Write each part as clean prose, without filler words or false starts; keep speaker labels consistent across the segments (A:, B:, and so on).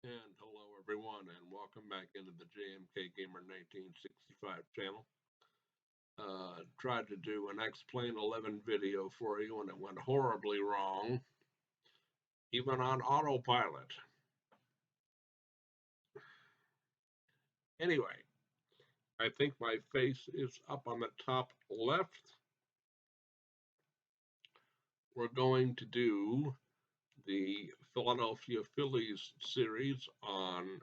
A: And hello, everyone, and welcome back into the JMK Gamer 1965 channel. Tried to do an X-Plane 11 video for you, and it went horribly wrong, even on autopilot. Anyway, I think my face is up on the top left. We're going to do the Philadelphia Phillies series on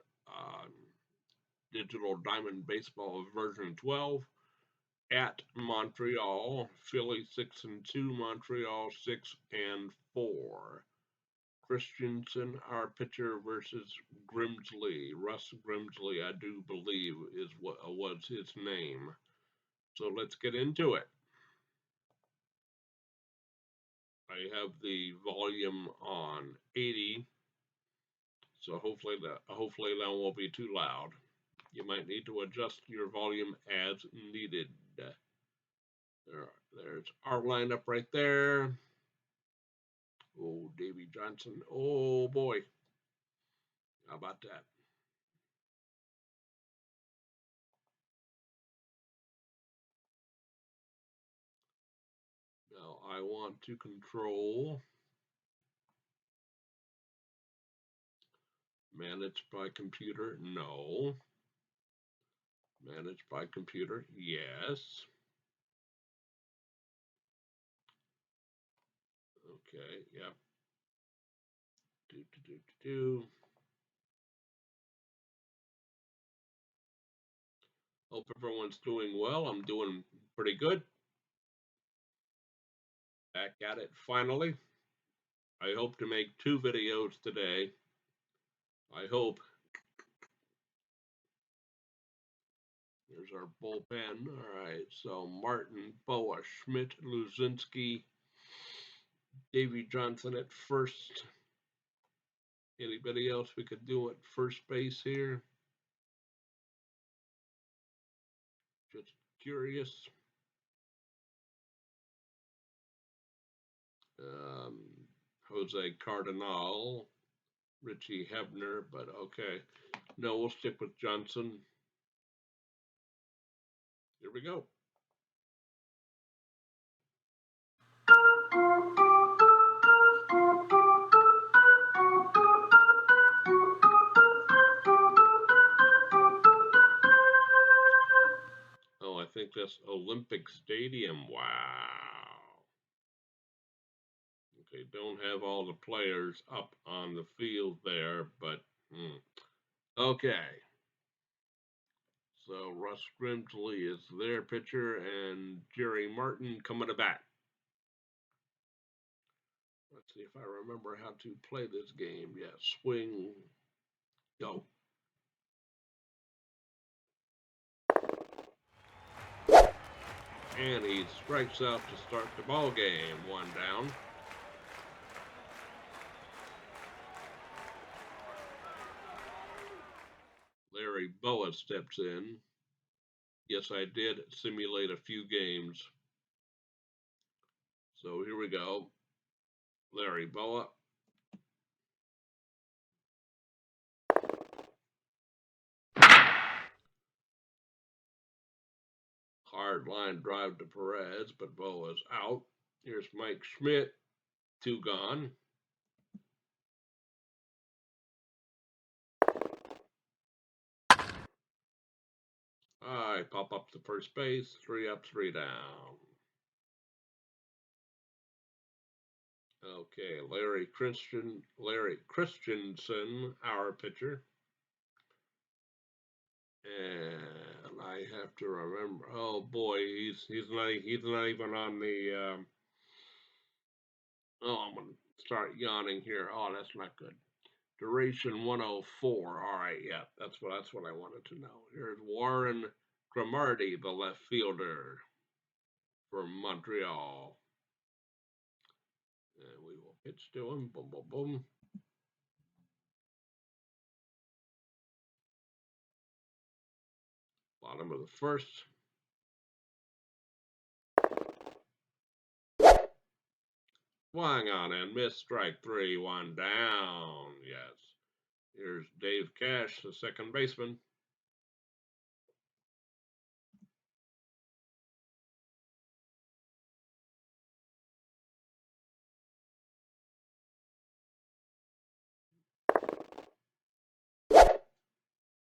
A: Digital Diamond Baseball version 12. At Montreal, Philly 6-2, Montreal 6-4. Christensen, our pitcher, versus Grimsley. Russ Grimsley, I do believe, is what was his name. So let's get into it. I have the volume on 80, so hopefully that won't be too loud. You might need to adjust your volume as needed. There's our lineup right there. Oh, Davy Johnson. Oh, boy. How about that? Now, I want to control managed by computer. No. Managed by computer. Yes. Okay. Yep. Do. Hope everyone's doing well. I'm doing pretty good. Back at it finally. I hope to make 2 videos today. I hope. Here's our bullpen. All right. So Martin, Boa, Schmidt, Luzinski, Davy Johnson at first. Anybody else we could do at first base here? Just curious. Um, Jose Cardinal, Richie Hebner, but okay. No, we'll stick with Johnson. Here we go. Oh, I think that's Olympic Stadium. Wow. Okay, don't have all the players up on the field there, but okay. So Russ Grimsley is their pitcher, and Jerry Martin coming to bat. Let's see if I remember how to play this game. Yeah, swing, go. And he strikes out to start the ball game. 1 down. Larry Boa steps in. Yes, I did simulate a few games. So here we go. Larry Boa. Hard line drive to Perez, but Boa's out. Here's Mike Schmidt. 2 gone. I pop up to first base. 3 up, 3 down. Okay, Larry Christensen, our pitcher. And I have to remember. Oh boy, he's not even on the. I'm gonna start yawning here. Oh, that's not good. Duration 104. All right, yeah, that's what I wanted to know. Here's Warren Cromartie, the left fielder from Montreal. And we will pitch to him. Boom, boom, boom. Bottom of the first. Swung on and missed. Strike 3, 1 down. Yes. Here's Dave Cash, the second baseman.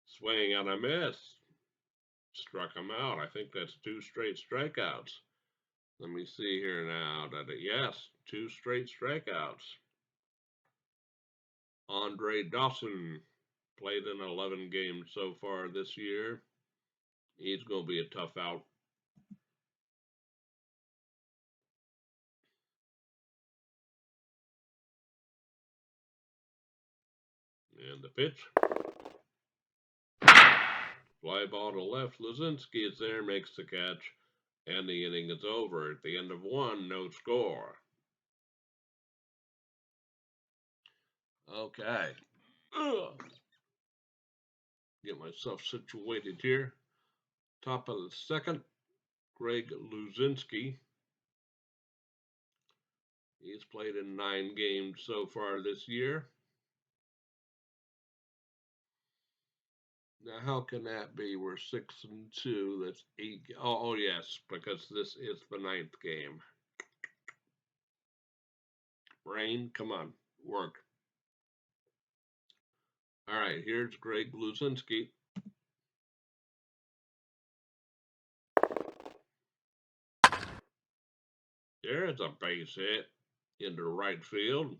A: Swing and a miss. Struck him out. I think that's 2 straight strikeouts. Let me see here now. Yes, 2 straight strikeouts. Andre Dawson played in 11 games so far this year. He's going to be a tough out. And the pitch. Fly ball to left. Luzinski is there, makes the catch, and the inning is over. At the end of 1, no score. Okay. Get myself situated here. Top of the second, Greg Luzinski. He's played in 9 games so far this year. Now, how can that be? We're 6-2. That's 8. Oh, yes, because this is the 9th game. Brain, come on, work. All right, here's Greg Luzinski. There's a base hit into right field.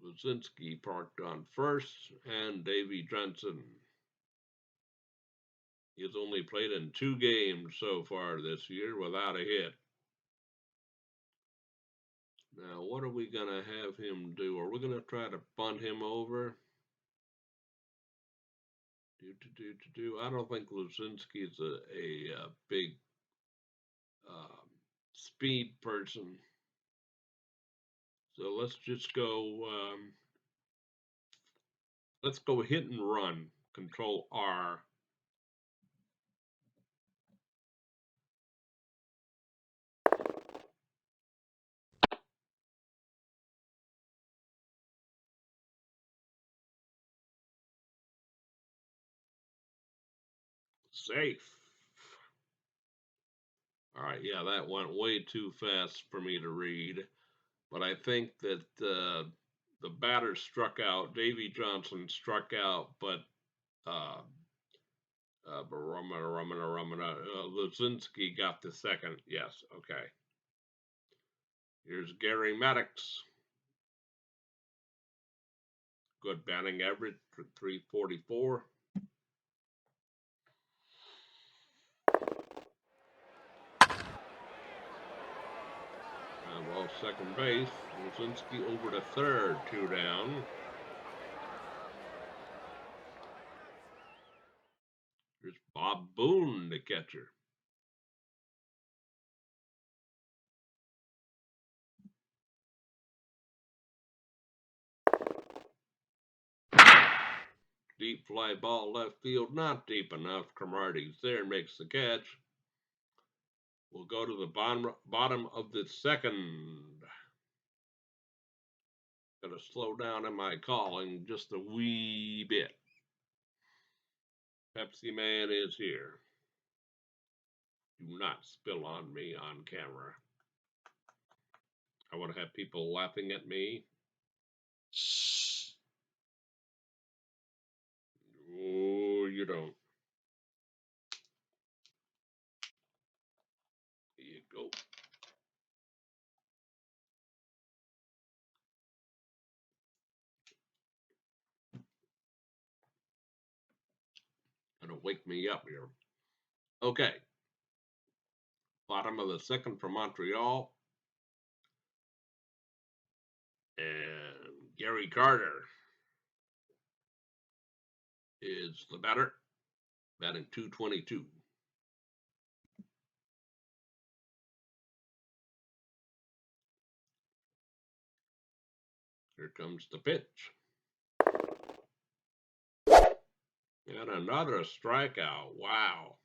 A: Luzinski parked on first, and Davy Johnson. He's only played in 2 games so far this year without a hit. Now, what are we going to have him do? Are we going to try to bunt him over? I don't think Luzinski's a big speed person. So let's just go. Let's go hit and run. Control R. Safe. All right, yeah, that went way too fast for me to read. But I think that the batter struck out. Davy Johnson struck out, but Luzinski got the second. Yes, okay. Here's Gary Maddox. Good batting average for 344. Well, second base. Luzinski over to third, 2 down. Here's Bob Boone, the catcher. Deep fly ball left field, not deep enough. Cromartie's there, makes the catch. We'll go to the bottom of the second. Gotta slow down in my calling just a wee bit. Pepsi Man is here. Do not spill on me on camera. I want to have people laughing at me. Oh, you don't. Here you go. Gonna wake me up here. Okay. Bottom of the second for Montreal. And Gary Carter is the batter, batting .222. Here comes the pitch. And another strikeout. Wow.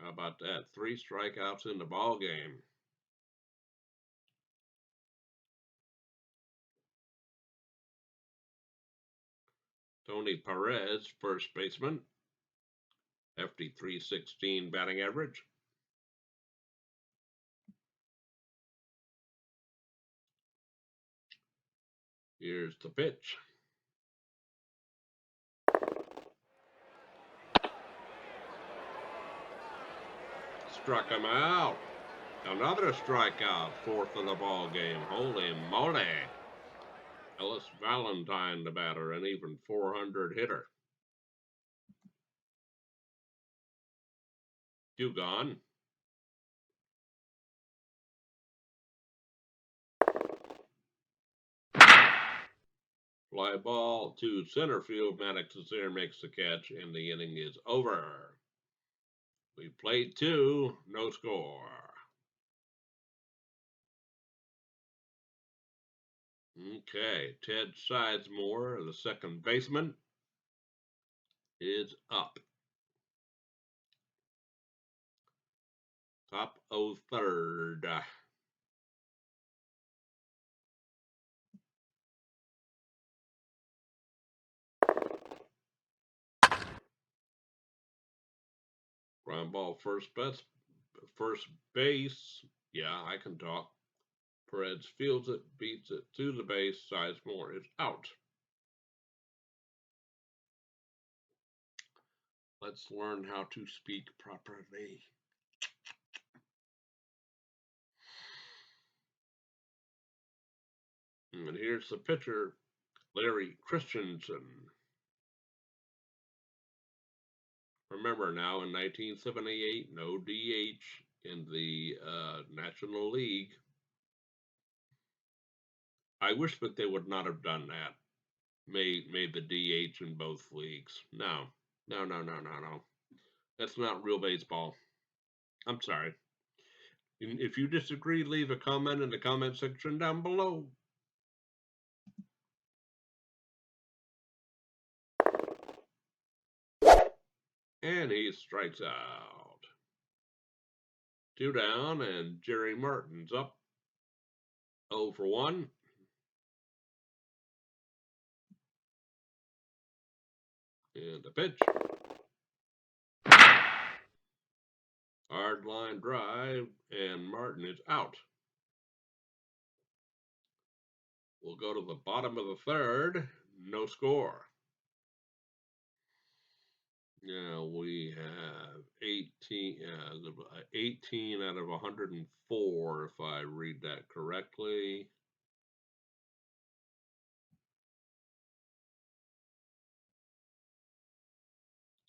A: How about that? 3 strikeouts in the ball game. Tony Perez, first baseman. Hefty .316 batting average. Here's the pitch. Struck him out. Another strikeout, fourth of the ball game. Holy moly. Ellis Valentine, the batter, an even 400 hitter. Two gone. Fly ball to center field. Maddox is there, makes the catch, and the inning is over. We played two, no score. Okay, Ted Sizemore, the second baseman, is up. Top of third. Ground ball first base. Yeah, I can talk. Perez fields it, beats it to the base. Sizemore is out. Let's learn how to speak properly. And here's the pitcher, Larry Christensen. Remember now, in 1978, no DH in the National League. I wish that they would not have done that. Made the DH in both leagues. No. That's not real baseball. I'm sorry. If you disagree, leave a comment in the comment section down below. And he strikes out. Two down, and Jerry Martin's up. 0 for 1. And the pitch. Hard line drive, and Martin is out. We'll go to the bottom of the third. No score. Now we have 18 out of 104, if I read that correctly.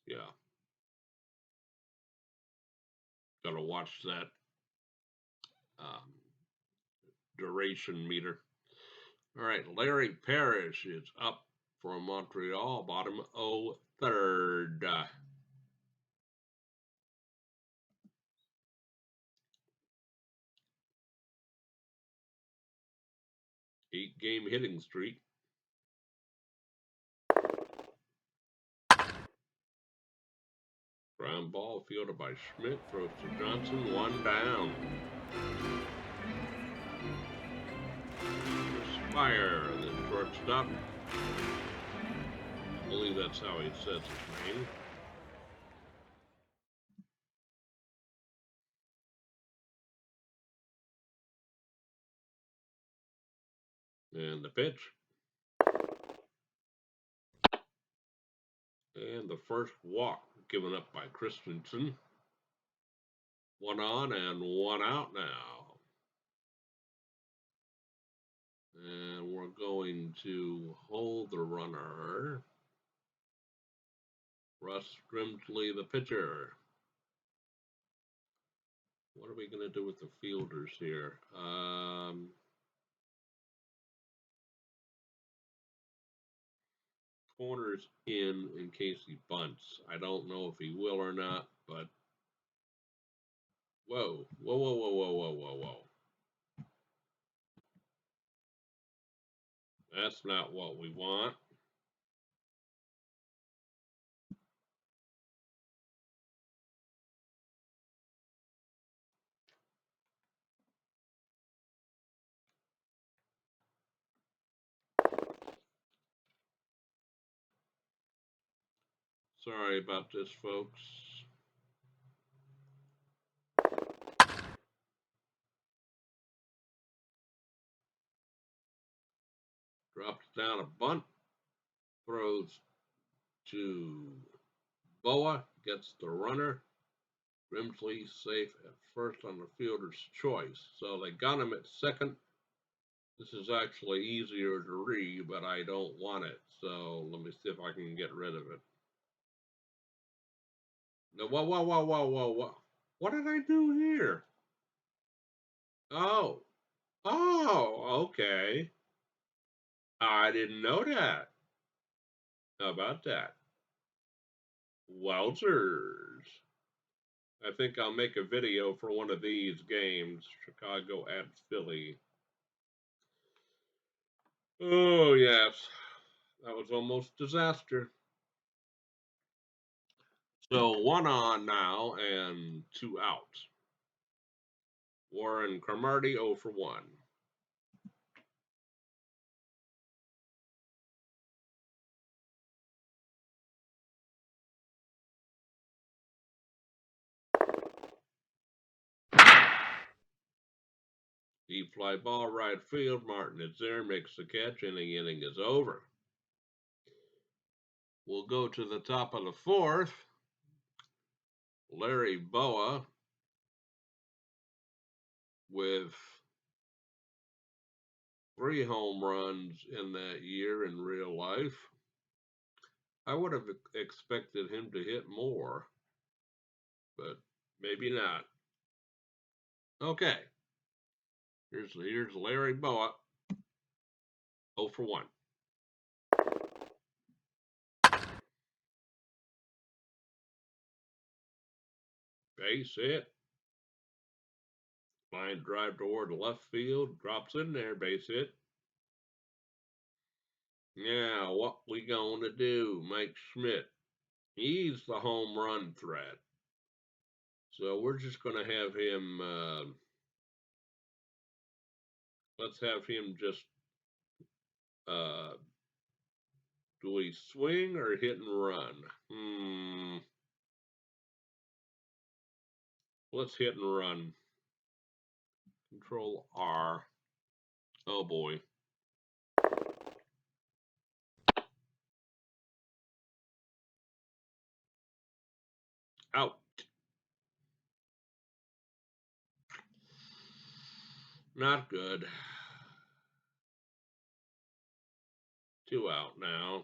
A: Yeah. Got to watch that duration meter. All right, Larry Parrish is up from Montreal, bottom of third. 8-game hitting streak. Ground ball fielded by Schmidt, throws to Johnson, 1 down. Spire, the shortstop. I believe that's how he says his name. And the pitch. And the first walk given up by Christensen. 1 on and 1 out now. And we're going to hold the runner. Russ Grimsley, the pitcher. What are we going to do with the fielders here? Corners in case he bunts. I don't know if he will or not, but whoa. That's not what we want. Sorry about this, folks. Drops down a bunt, throws to Boa, gets the runner. Grimsley safe at first on the fielder's choice. So they got him at second. This is actually easier to read, but I don't want it. So let me see if I can get rid of it. No, whoa. What did I do here? Oh, okay. I didn't know that. How about that? Wowzers. I think I'll make a video for one of these games, Chicago at Philly. Oh, yes. That was almost disaster. So 1 on now and 2 out. Warren Cromartie 0 for 1. Deep fly ball right field. Martin is there, makes the catch, and the inning is over. We'll go to the top of the fourth. Larry Boa with 3 home runs in that year in real life. I would have expected him to hit more, but maybe not. Okay, here's Larry Boa, 0 for 1. Base hit. Line drive toward left field, drops in there, base hit. Now, what we gonna do? Mike Schmidt, he's the home run threat. So we're just gonna have him. Let's have him just. Uh, do we swing or hit and run? Let's hit and run. Control R. Oh boy. Out. Not good. 2 out now.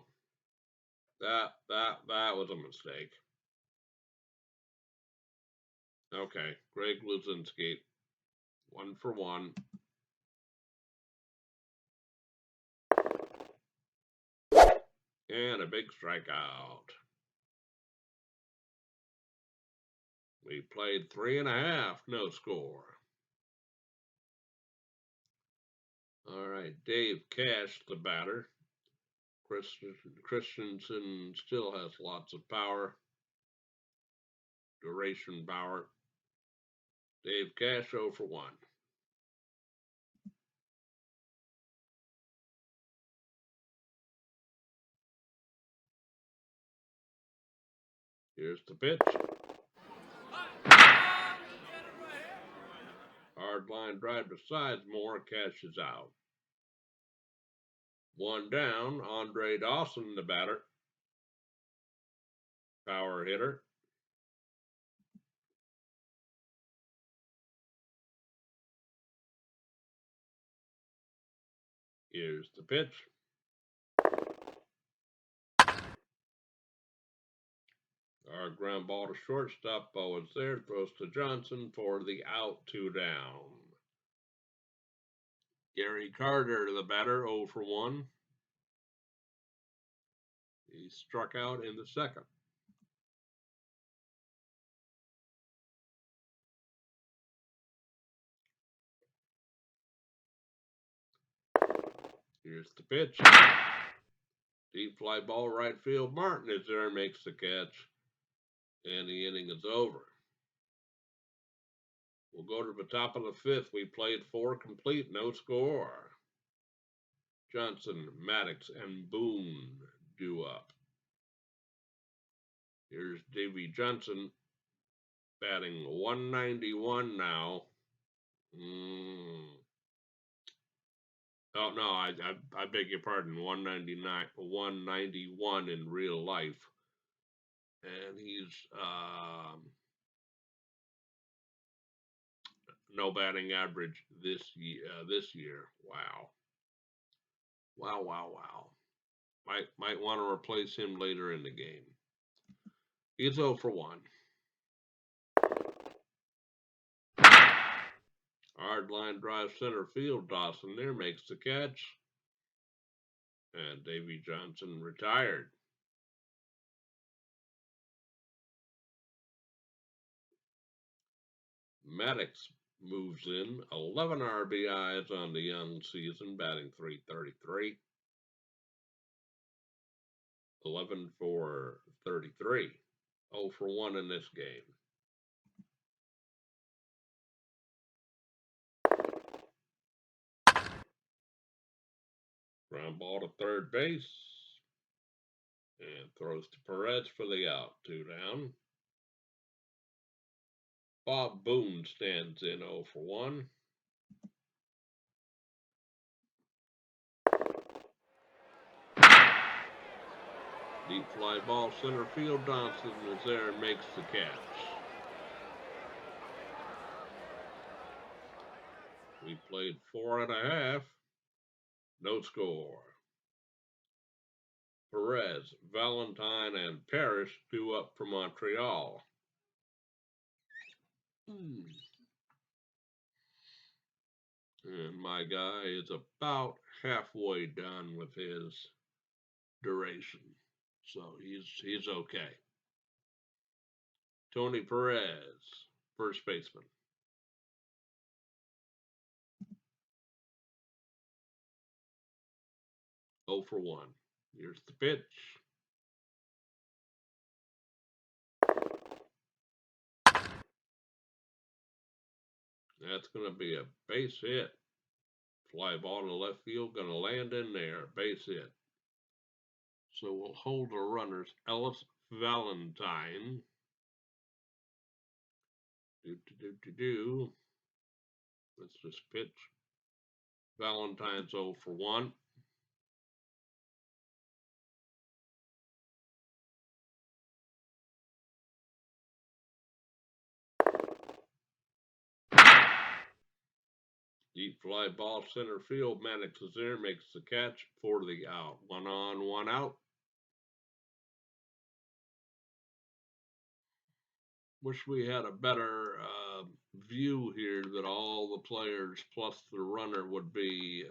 A: That was a mistake. Okay, Greg Luzinski, 1 for 1. And a big strikeout. We played 3.5, no score. All right, Dave Cash, the batter. Christensen still has lots of power. Duration power. Dave Cash 0 for 1. Here's the pitch. Hard line drive to Sizemore, catches out. 1 down, Andre Dawson, the batter. Power hitter. Here's the pitch. Our ground ball to shortstop. Bowen's there. Throws to Johnson for the out, 2 down. Gary Carter, the batter, 0 for 1. He struck out in the second. Here's the pitch. Deep fly ball right field. Martin is there, makes the catch, and the inning is over. We'll go to the top of the fifth. We played 4 complete, no score. Johnson, Maddox, and Boone due up. Here's Davy Johnson batting 191 now. Oh no, I beg your pardon. 191 in real life, and he's no batting average this year. Wow, wow, wow, wow. Might want to replace him later in the game. He's 0 for 1. Hard line drive center field. Dawson there makes the catch. And Davy Johnson retired. Maddox moves in 11 RBIs on the young season, batting .333. 11 for 33. 0 for 1 in this game. Ground ball to third base. And throws to Perez for the out. 2 down. Bob Boone stands in 0 for 1. Deep fly ball center field. Johnson is there and makes the catch. We played 4.5. No score. Perez, Valentine, and Parrish due up for Montreal. And my guy is about halfway done with his duration. So he's okay. Tony Perez, first baseman. Oh for 1. Here's the pitch. That's going to be a base hit. Fly ball to left field, going to land in there. Base hit. So we'll hold the runners. Ellis Valentine. Let's just pitch. Valentine's 0 for 1. Deep fly ball center field. Maddox is there, makes the catch for the out. 1 on, 1 out. Wish we had a better view here that all the players plus the runner would be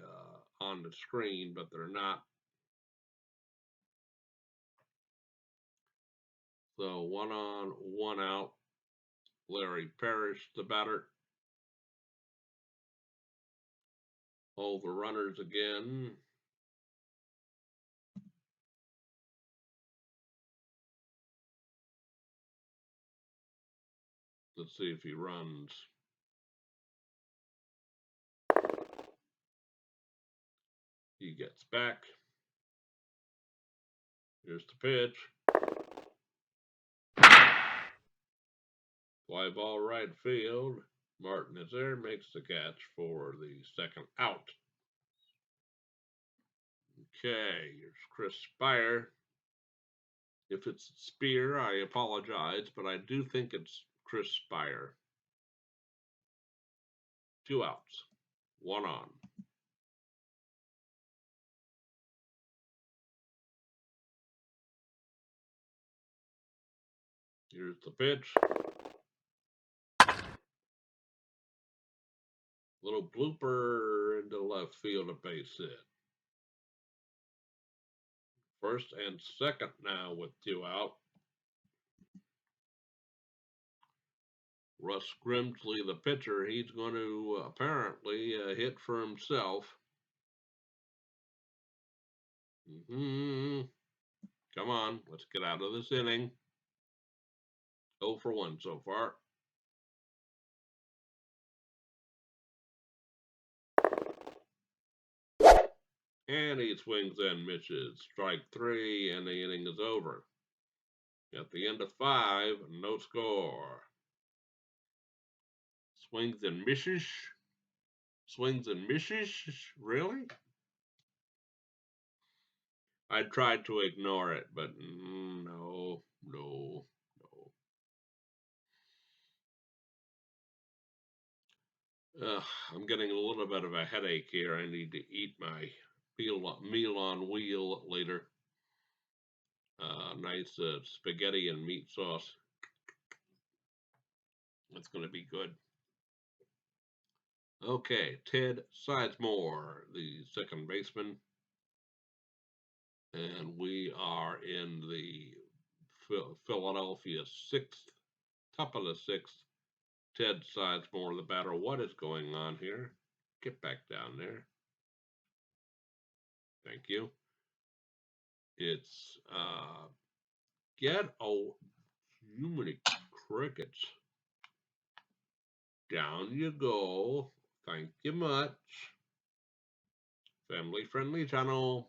A: on the screen, but they're not. So 1 on, 1 out. Larry Parrish, the batter. All the runners again. Let's see if he runs. He gets back. Here's the pitch. Fly ball right field. Martin is there, makes the catch for the second out. Okay, here's Chris Spire. If it's Spear, I apologize, but I do think it's Chris Spire. 2 outs, 1 on. Here's the pitch. Little blooper into left field, a base hit. First and second now with 2 out. Russ Grimsley, the pitcher, he's going to apparently hit for himself. Come on, let's get out of this inning. 0 for 1 so far. And he swings and misses. Strike 3, and the inning is over. At the end of 5, no score. Swings and misses. Swings and misses. Really? I tried to ignore it, but no, no, no. I'm getting a little bit of a headache here. I need to eat my meal on wheel later. Nice spaghetti and meat sauce. That's going to be good. Okay, Ted Sizemore, the second baseman. And we are in the Philadelphia sixth, top of the sixth. Ted Sizemore, the batter. What is going on here? Get back down there. Thank you. It's get oh, you many crickets. Down you go. Thank you much. Family friendly channel.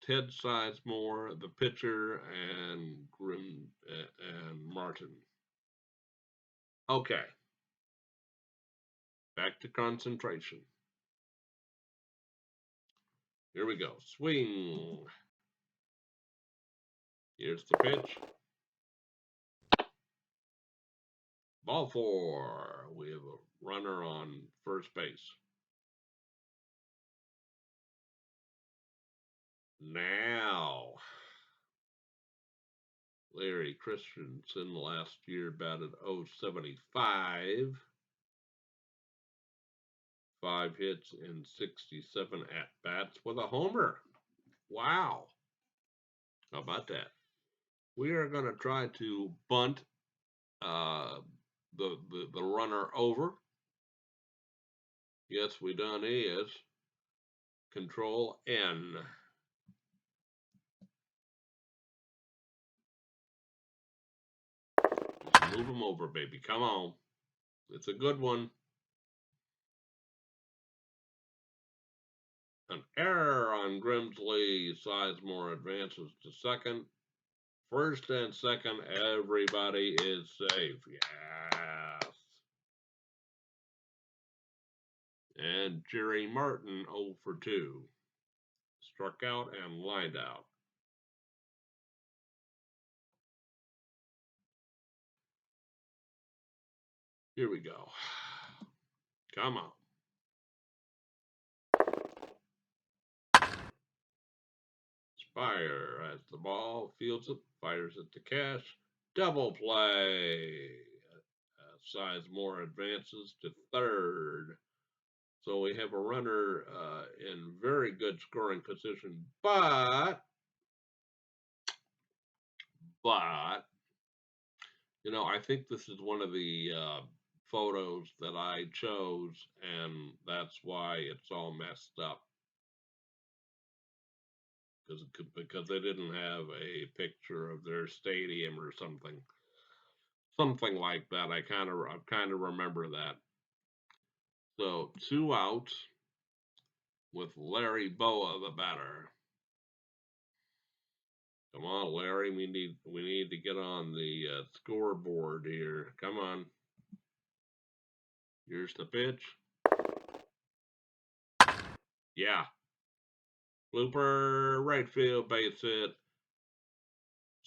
A: Ted Sizemore, the pitcher, and Grim and Martin. Okay. Back to concentration. Here we go. Swing. Here's the pitch. Ball 4. We have a runner on first base. Now, Larry Christensen last year batted .075. 5 hits and 67 at-bats with a homer. Wow. How about that? We are going to try to bunt the runner over. Yes, we done is. Control N. Move him over, baby. Come on. It's a good one. An error on Grimsley. Sizemore advances to second. First and second, everybody is safe. Yes. And Jerry Martin 0 for 2. Struck out and lined out. Here we go. Come on. Spire has the ball, fields it, fires it to Cash. Double play. Sizemore advances to third. So we have a runner in very good scoring position, but you know, I think this is one of the photos that I chose, and that's why it's all messed up. Because they didn't have a picture of their stadium or something like that. I kind of remember that. So 2 outs with Larry Boa, the batter. Come on, Larry. We need to get on the scoreboard here. Come on. Here's the pitch. Yeah. Blooper, right field, base hit.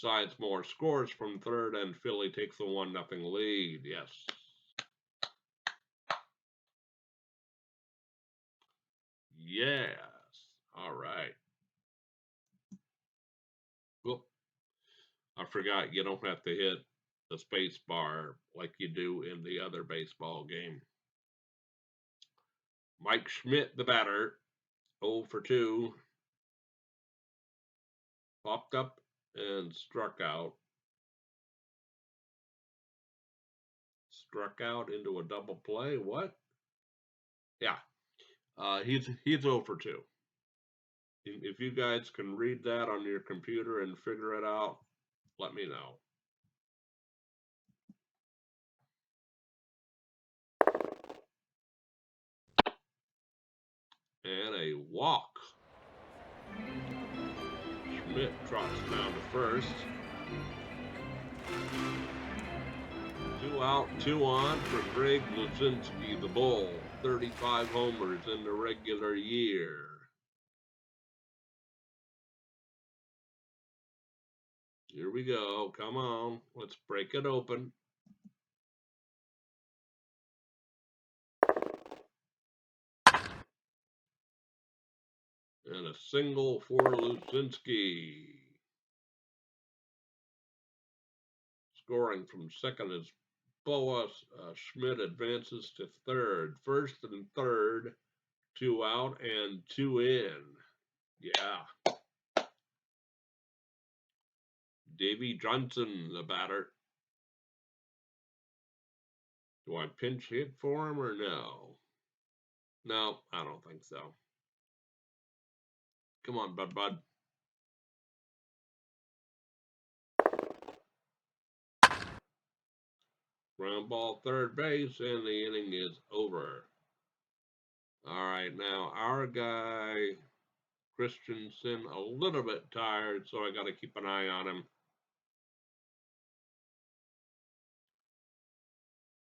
A: Sizemore scores from third, and Philly takes a 1-0 lead. Yes. Yes. All right. Well, I forgot you don't have to hit the space bar like you do in the other baseball game. Mike Schmidt, the batter, 0 for 2. Popped up and struck out. Struck out into a double play. What? Yeah. He's 0 for 2. If you guys can read that on your computer and figure it out, let me know. And a walk. Schmidt trots down to first. 2 out, 2 on for Greg Luzinski, the Bull. 35 homers in the regular year. Here we go. Come on. Let's break it open. And a single for Luzinski. Scoring from second as Boas. Schmidt advances to third. First and third. 2 out and 2 in. Yeah. Davy Johnson, the batter. Do I pinch hit for him or no? No, I don't think so. Come on, bud. Ground ball third base, and the inning is over. All right, now our guy, Christensen, a little bit tired, so I got to keep an eye on him.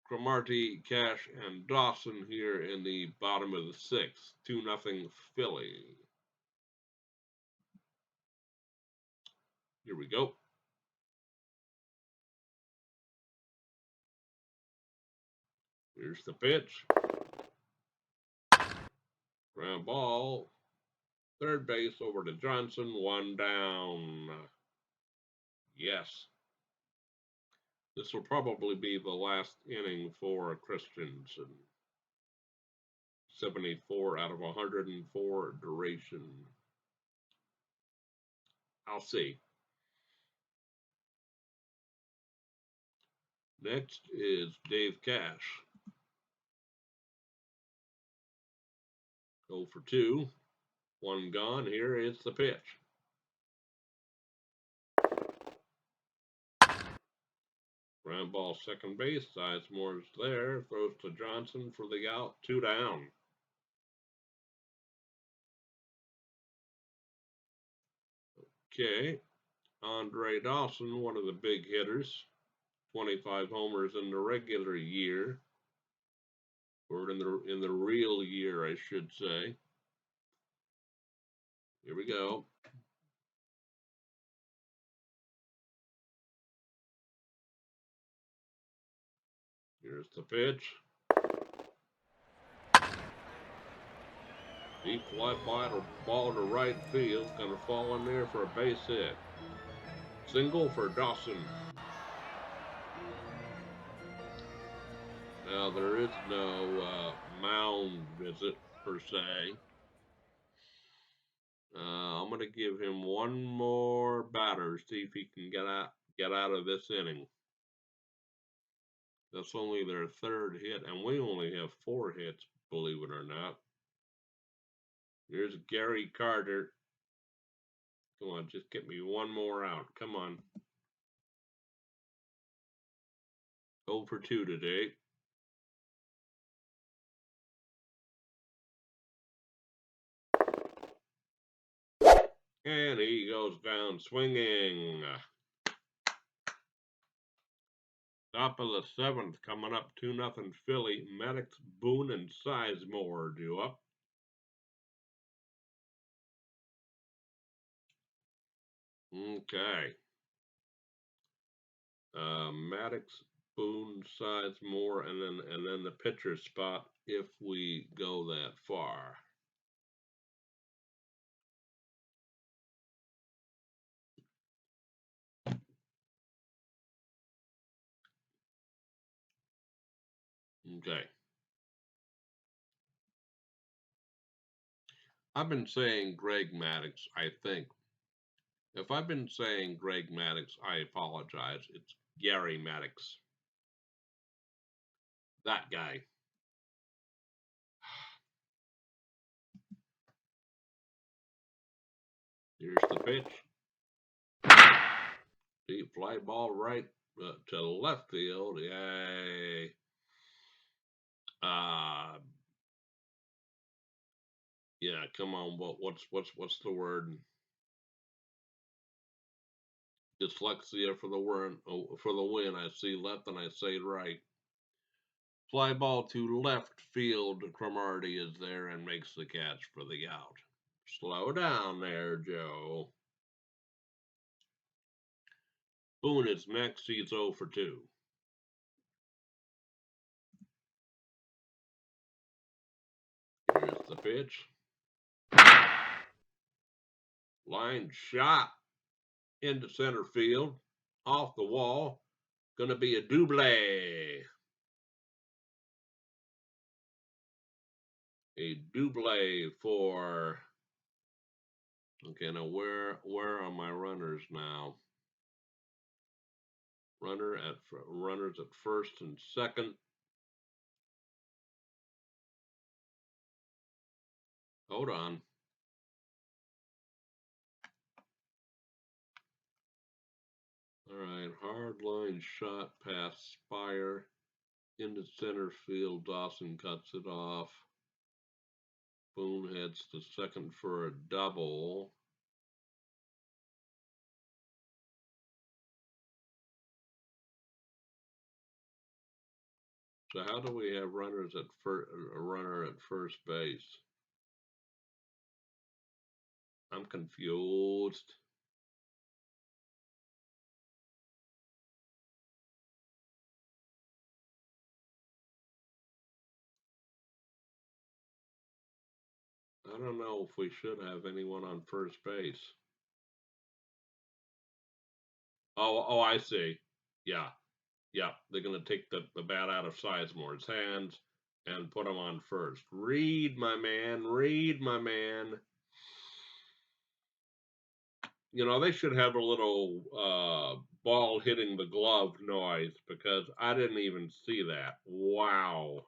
A: Cromartie, Cash, and Dawson here in the bottom of the sixth. 2-0 Philly. Here we go. Here's the pitch. Ground ball. Third base over to Johnson. 1 down. Yes. This will probably be the last inning for Christensen. 74 out of 104 duration. I'll see. Next is Dave Cash. 0 for 2. 1 gone. Here is the pitch. Ground ball second base. Sizemore's there. Throws to Johnson for the out. 2 down. Okay. Andre Dawson, one of the big hitters. 25 homers in the regular year. Or in the real year, I should say. Here we go. Here's the pitch. Deep fly ball to right field. Going to fall in there for a base hit. Single for Dawson. Now, there is no mound visit, per se. I'm going to give him one more batter, see if he can get out of this inning. That's only their third hit, and we only have 4 hits, believe it or not. Here's Gary Carter. Come on, just get me one more out. Come on. 0 for 2 today. And he goes down swinging. Top of the 7th, coming up 2-0 Philly. Maddox, Boone, and Sizemore due up. Okay. Maddox, Boone, Sizemore, and then the pitcher spot if we go that far. Okay. I've been saying Greg Maddox, I think. If I've been saying Greg Maddox, I apologize. It's Gary Maddox. That guy. Here's the pitch. Deep fly ball right to left field. Yay. Yeah, come on. What's the word? Dyslexia for the win. I see left and I say right. Fly ball to left field. Cromartie is there and makes the catch for the out. Slow down there, Joe. Boone is next. He's 0 for 2. Here's the pitch. Line shot into center field. Off the wall. Going to be a double. A double for. Okay, now where are my runners now? Runners at first and second. Hold on. All right, hard line shot past Spire into center field. Dawson cuts it off. Boone heads to second for a double. So how do we have runners at a runner at first base? I'm confused. I don't know if we should have anyone on first base. Oh, I see. Yeah. They're going to take the bat out of Sizemore's hands and put him on first. Read, my man. You know, they should have a little ball hitting the glove noise because I didn't even see that. Wow.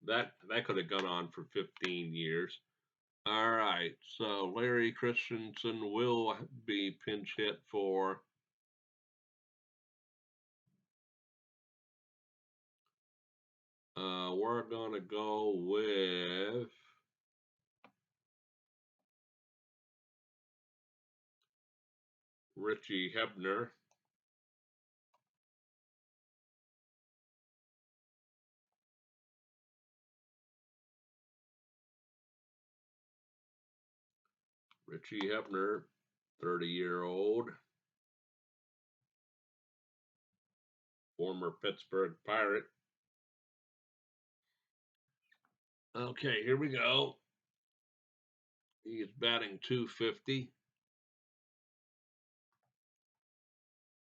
A: That could have gone on for 15 years. All right, so Larry Christensen will be pinch hit for we're gonna go with Richie Hebner. Richie Hebner, 30-year-old, former Pittsburgh Pirate. Okay, here we go. He's batting .250.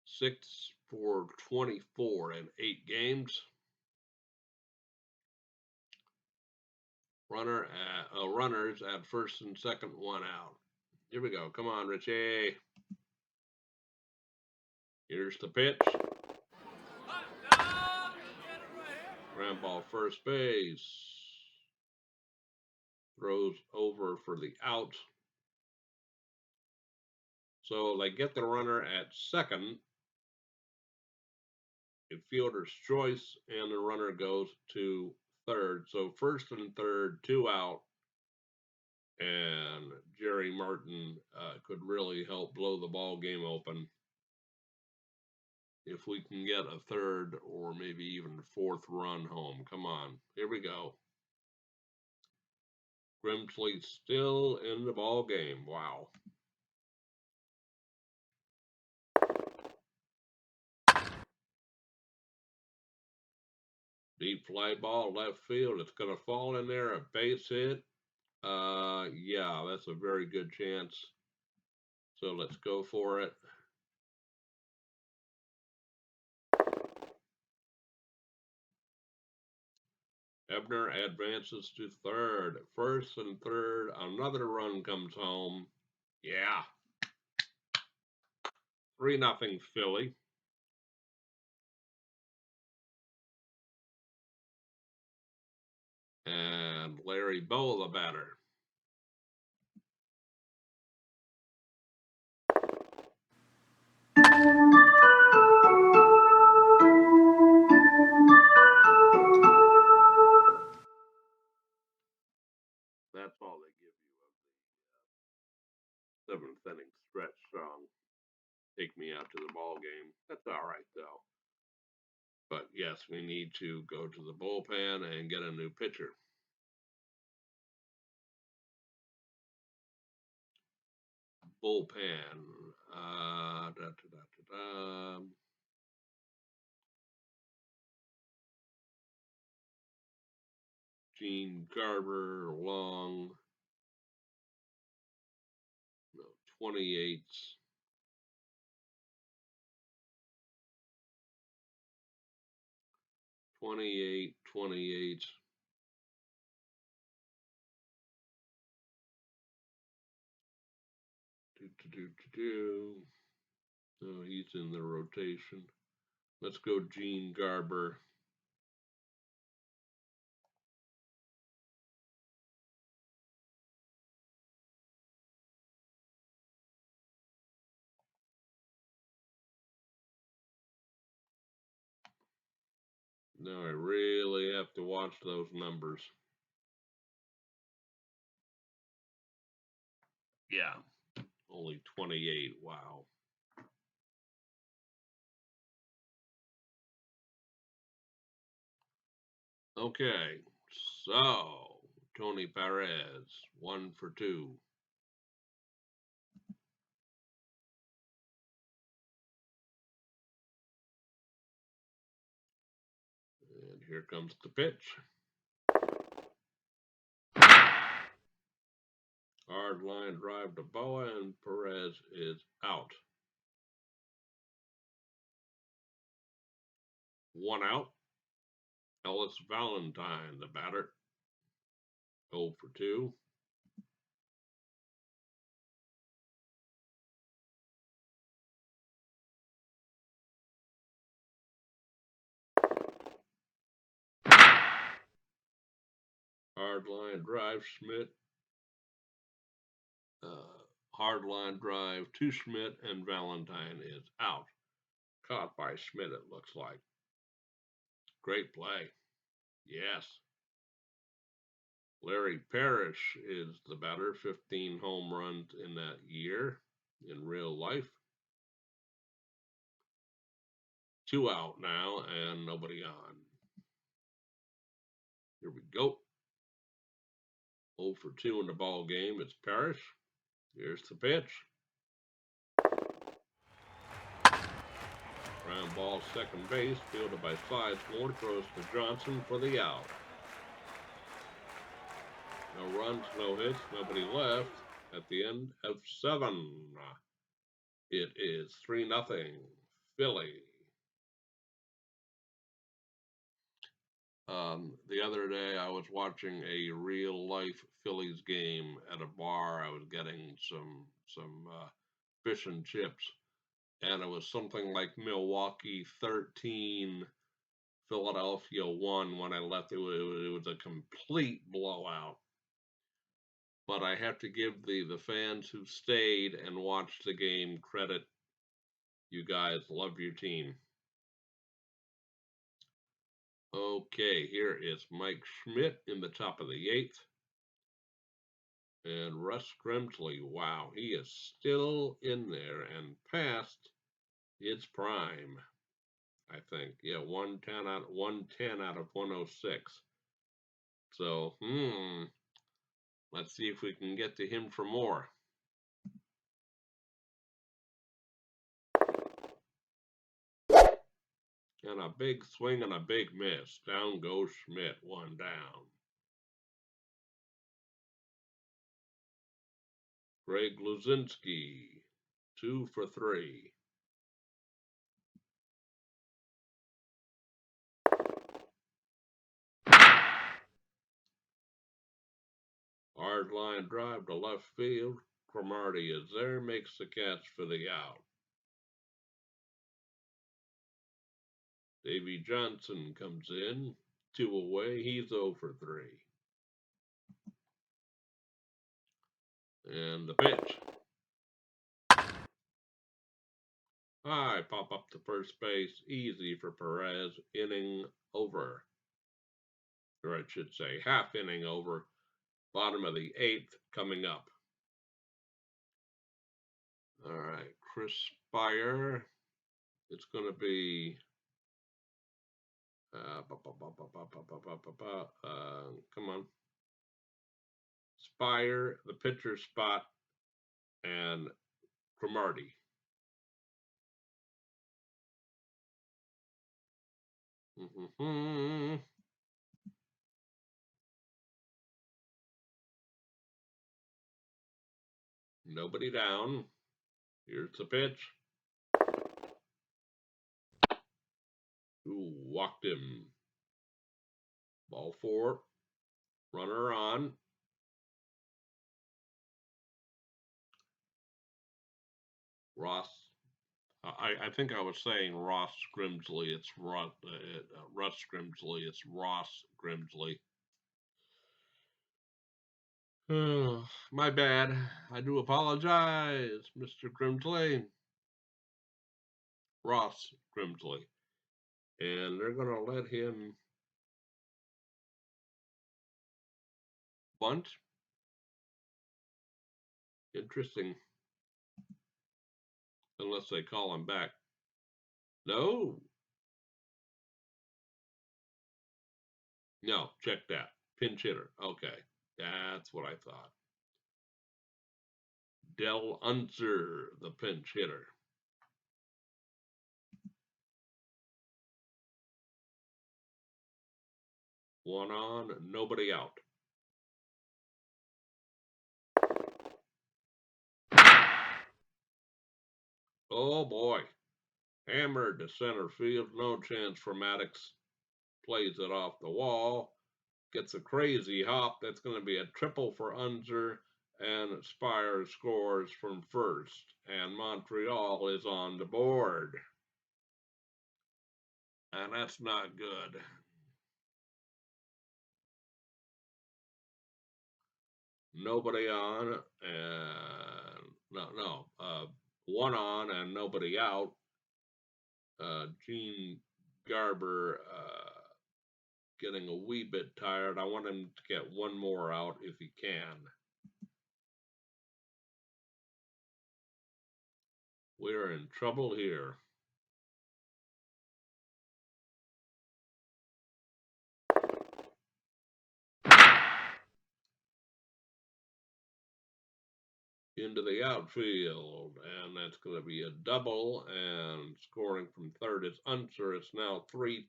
A: 6 for 24 in 8 games. Runners at first and second, 1 out. Here we go. Come on, Richie. Here's the pitch. Ground ball first base. Throws over for the out. So they get the runner at second. Fielder's choice, and the runner goes to third. So first and third, 2 out. And Jerry Martin could really help blow the ball game open if we can get a third or maybe even fourth run home. Come on, here we go. Grimsley still in the ball game. Wow. Deep fly ball left field. It's going to fall in there. A base hit. Yeah, that's a very good chance. So let's go for it. Ebner advances to third. First and third, another run comes home. Yeah. 3-0 Philly. And Larry Bow, the batter. That's all they give you of the 7th inning stretch song. But yes, we need to go to the bullpen and get a new pitcher. Bullpen. Gene Garber, Long. No, 28. 28, 28. No, he's in the rotation. Let's go Gene Garber. Now I really have to watch those numbers. Yeah, only 28. Wow. Okay, so Tony Perez, 1 for 2. And here comes the pitch. Hard line drive to Boa, and Perez is out. 1 out. Ellis Valentine, the batter. 0 for 2. Hard line drive, Schmidt. Hard line drive to Schmidt, and Valentine is out. Caught by Schmidt, it looks like. Great play. Yes. Larry Parrish is the batter, 15 home runs in that year in real life. 2 out now and nobody on. Here we go. 0 for 2 in the ball game. It's Parrish. Here's the pitch. Ground ball, second base, fielded by Sizemore, throws to Johnson for the out. No runs, no hits, nobody left at the end of 7. It is 3-0 Philly. The other day I was watching a real life Phillies game at a bar. I was getting some fish and chips, and it was something like Milwaukee 13, Philadelphia 1 when I left. It was a complete blowout. But I have to give the fans who stayed and watched the game credit. You guys love your team. Okay, here is Mike Schmidt in the top of the 8th. And Russ Grimsley, wow, he is still in there and past its prime, I think. Yeah, 110 out of 106. So, let's see if we can get to him for more. And a big swing and a big miss. Down goes Schmidt, 1 down. Greg Luzinski, 2 for 3. Hard line drive to left field. Cromartie is there, makes the catch for the out. Davy Johnson comes in, 2 away. He's 0 for 3. And the pitch. High pop up to first base. Easy for Perez. Inning over. Or I should say half inning over. Bottom of the 8th coming up. All right, Chris Spire. It's going to be Come on. Spire, the pitcher spot, and Cromartie. Nobody down. Here's the pitch. Ooh, walked him. Ball 4. Runner on. Ross. I think I was saying Ross Grimsley. It's Russ Grimsley. It's Ross Grimsley. Oh, my bad. I do apologize, Mr. Grimsley. Ross Grimsley. And they're going to let him bunt. Interesting. Unless they call him back. No. No, check that. Pinch hitter. Okay. That's what I thought. Del Unser, the pinch hitter. One on, nobody out. Oh boy. Hammered to center field. No chance for Maddox. Plays it off the wall. Gets a crazy hop. That's going to be a triple for Unser. And Spire scores from first. And Montreal is on the board. And that's not good. Nobody on. And one on and nobody out. Gene Garber getting a wee bit tired. I want him to get one more out if he can. We're in trouble here. Into the outfield, and that's going to be a double, and scoring from third is Unser. It's now 3-2.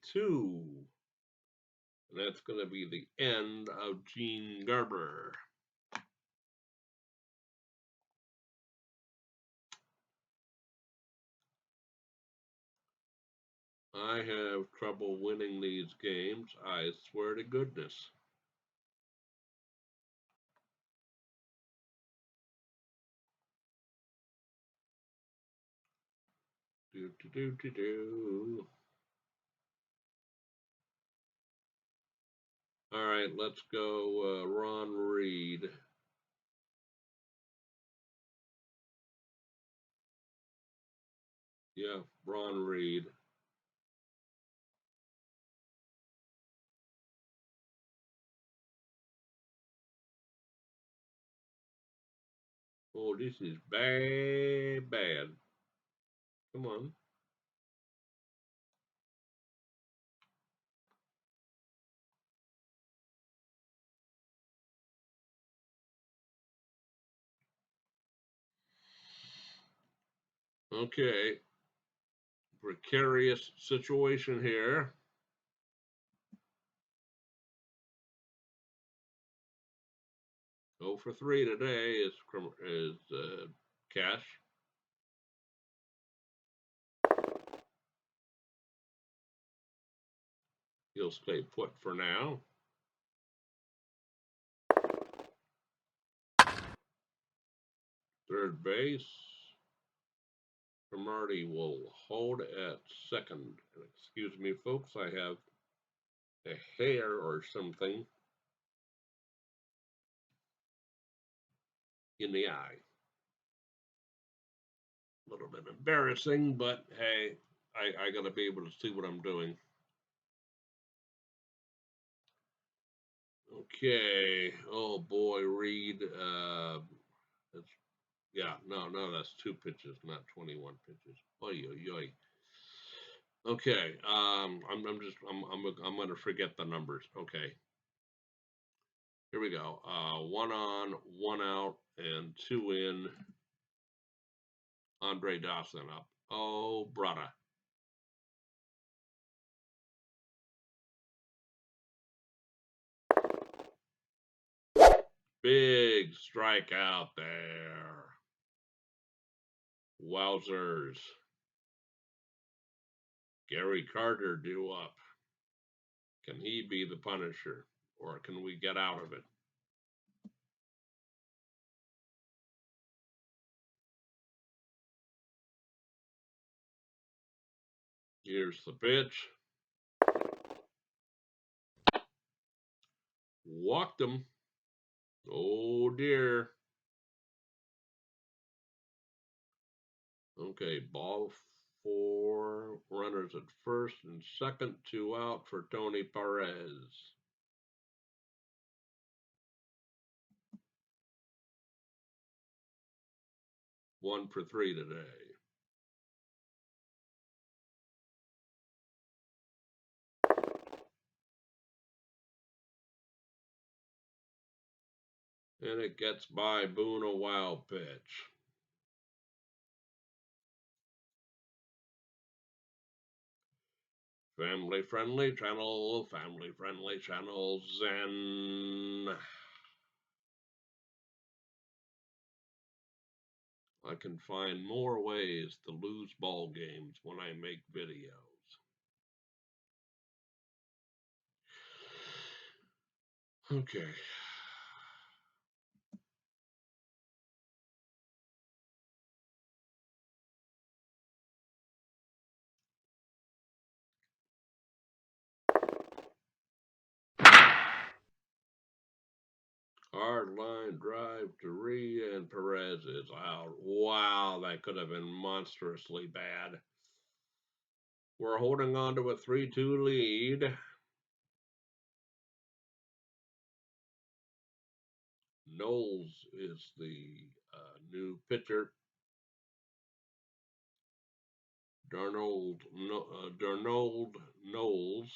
A: And that's going to be the end of Gene Garber. I have trouble winning these games, I swear to goodness. Do. All right, let's go Ron Reed. Yeah, Ron Reed. Oh, this is bad. Come on. Okay. Precarious situation here. Go for 3 today is Cash. He'll stay put for now. Third base. Cromartie will hold at second. Excuse me, folks, I have a hair or something in the eye. A little bit embarrassing, but hey, I got to be able to see what I'm doing. Okay. Oh boy, Reed. Yeah, no, that's 2 pitches, not 21 pitches. Oy, oy, oy. Okay. I'm gonna forget the numbers. Okay. Here we go. One on, one out, and two in. Andre Dawson up. Oh, brother. Big strikeout there. Wowzers. Gary Carter due up. Can he be the Punisher? Or can we get out of it? Here's the pitch. Walked him. Oh dear. Okay, ball four. Runners at first and second, two out for Tony Perez. 1 for 3 today. And it gets by Boone a wild pitch. Family friendly channel, Zen. I can find more ways to lose ball games when I make videos. Okay. Hard line drive to Rhea, and Perez is out. Wow, that could have been monstrously bad. We're holding on to a 3-2 lead. Knowles is the new pitcher. Darnold Knowles.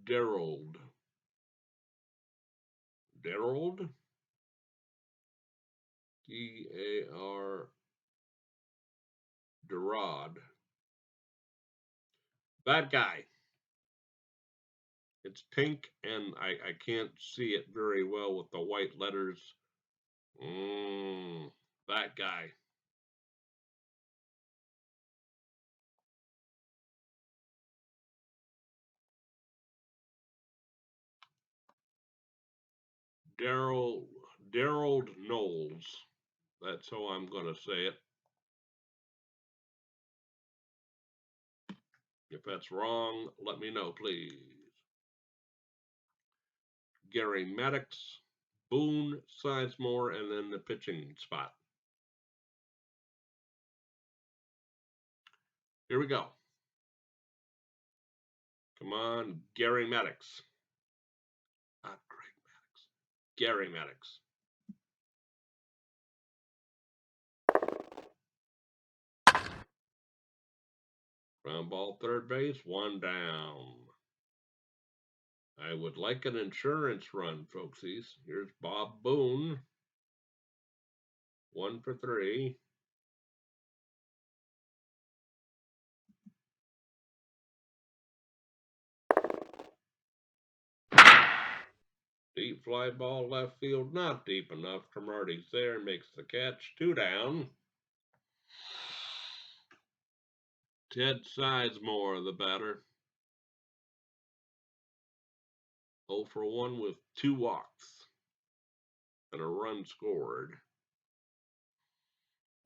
A: Darold. Darold? D-A-R. Darod. That guy. It's pink, and I can't see it very well with the white letters. That guy. Darold Knowles. That's how I'm going to say it. If that's wrong, let me know, please. Gary Maddox, Boone, Sizemore, and then the pitching spot. Here we go. Come on, Gary Maddox. Not Greg Maddox. Gary Maddox. Ground ball, third base, one down. I would like an insurance run, folksies. Here's Bob Boone. 1 for 3. Deep fly ball left field, not deep enough. Cromartie's there, makes the catch. 2 down. Ted Sizemore, the batter. 0 for 1 with 2 walks and a run scored.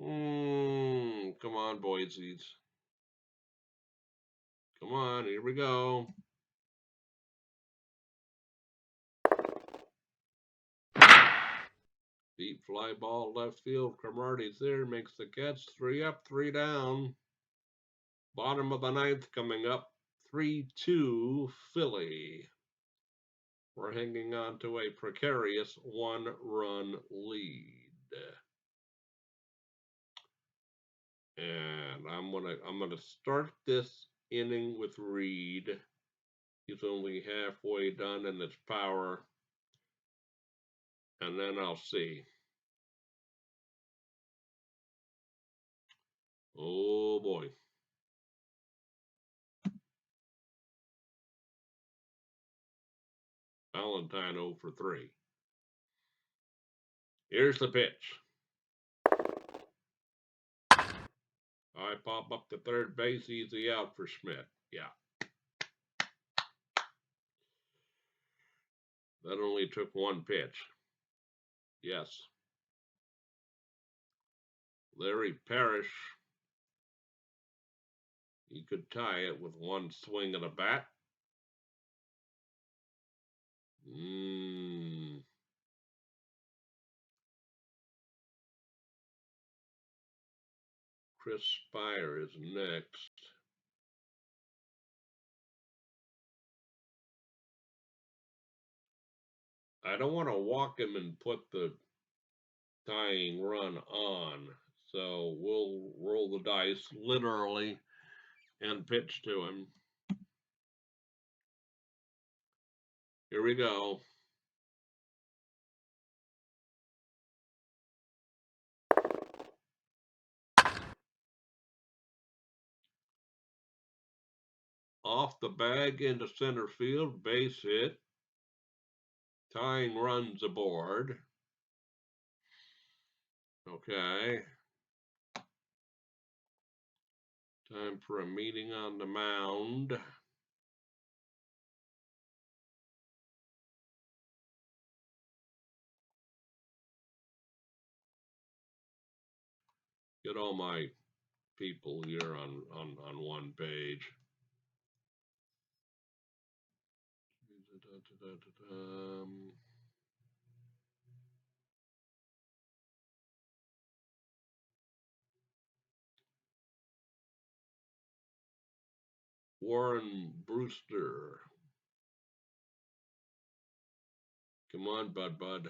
A: Come on, Boise's. Come on, here we go. Deep fly ball left field. Cromartie's there, makes the catch. 3 up, 3 down. Bottom of the ninth coming up. 3-2 Philly. We're hanging on to a precarious 1-run lead. And I'm gonna start this inning with Reed. He's only halfway done in his power. And then I'll see. Oh boy. Valentine 0 for 3. Here's the pitch. I pop up to third base, easy out for Schmidt. Yeah. That only took one pitch. Yes. Larry Parrish. He could tie it with one swing of the bat. Chris Spire is next. I don't want to walk him and put the tying run on, so we'll roll the dice literally and pitch to him. Here we go. Off the bag into center field, base hit. Tying runs aboard. Okay. Time for a meeting on the mound. Get all my people here on one page. Warren Brewster. Come on, bud.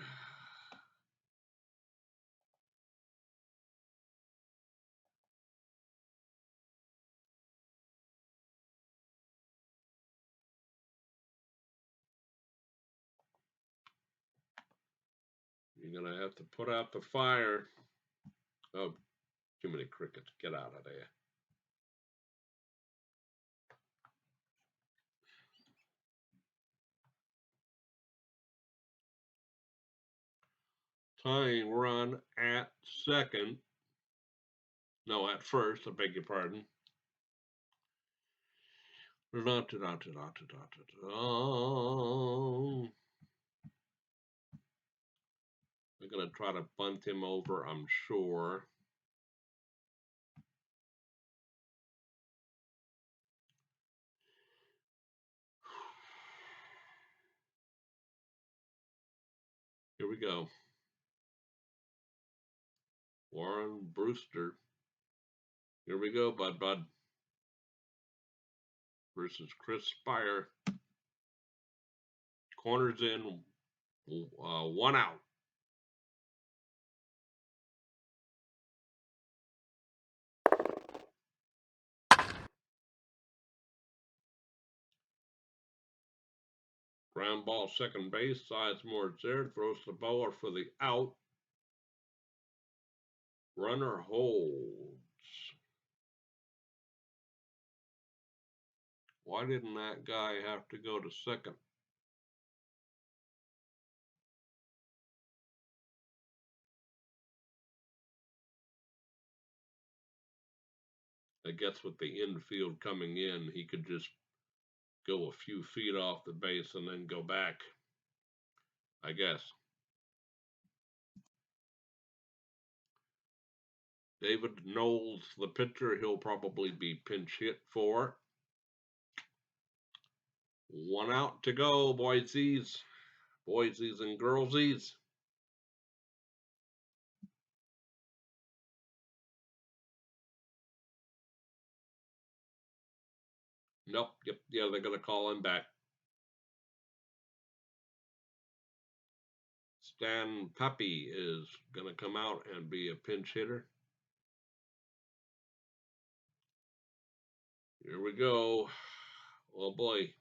A: You're going to have to put out the fire. Oh, too many crickets. Get out of there. Tying run at second. No, at first. I beg your pardon. I'm going to try to bunt him over, I'm sure. Here we go. Warren Brewster. Here we go, bud. Versus Chris Spire. Corners in, 1 out. Ground ball, second base. Sizemore's there. Throws the ball for the out. Runner holds. Why didn't that guy have to go to second? I guess with the infield coming in, he could just go a few feet off the base and then go back, I guess. David Knowles, the pitcher, he'll probably be pinch hit for. 1 out to go, boysies and girlsies. Nope, yep, yeah, they're going to call him back. Stan Pepe is going to come out and be a pinch hitter. Here we go. Oh boy.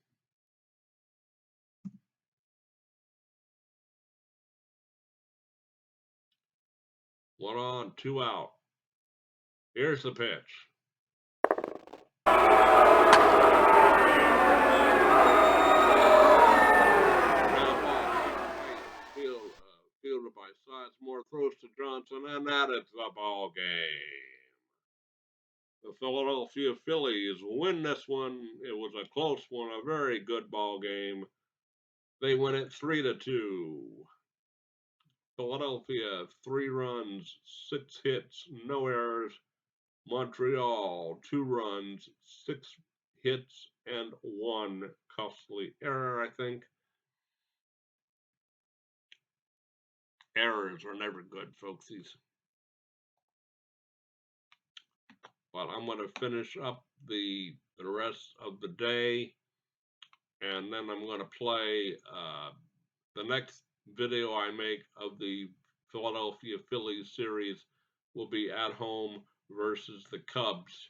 A: 1 on, 2 out. Here's the pitch. Fielded by Sizemore, throws to Johnson, and that is the ball game. The Philadelphia Phillies win this one. It was a close one, a very good ball game. They win it 3-2. Philadelphia 3 runs, 6 hits, no errors. Montreal 2 runs, 6 hits, and 1 costly error, I think. Errors are never good, folksies. But I'm going to finish up the rest of the day, and then I'm going to play the next video I make of the Philadelphia Phillies series will be at home versus the Cubs.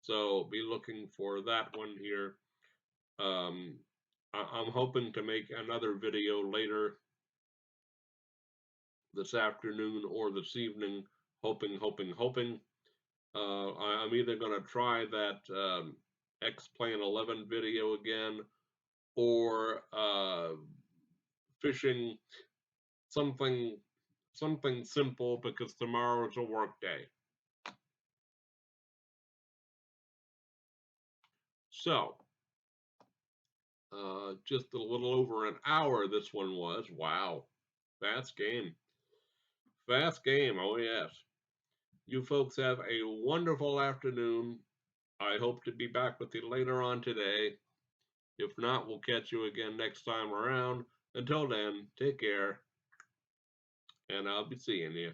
A: So be looking for that one here. I'm hoping to make another video later this afternoon or this evening, hoping. I'm either going to try that X-Plane 11 video again, or fishing something simple, because tomorrow's a work day. So, just a little over an hour this one was. Wow. Fast game. Fast game, oh yes. You folks have a wonderful afternoon. I hope to be back with you later on today. If not, we'll catch you again next time around. Until then, take care, and I'll be seeing you.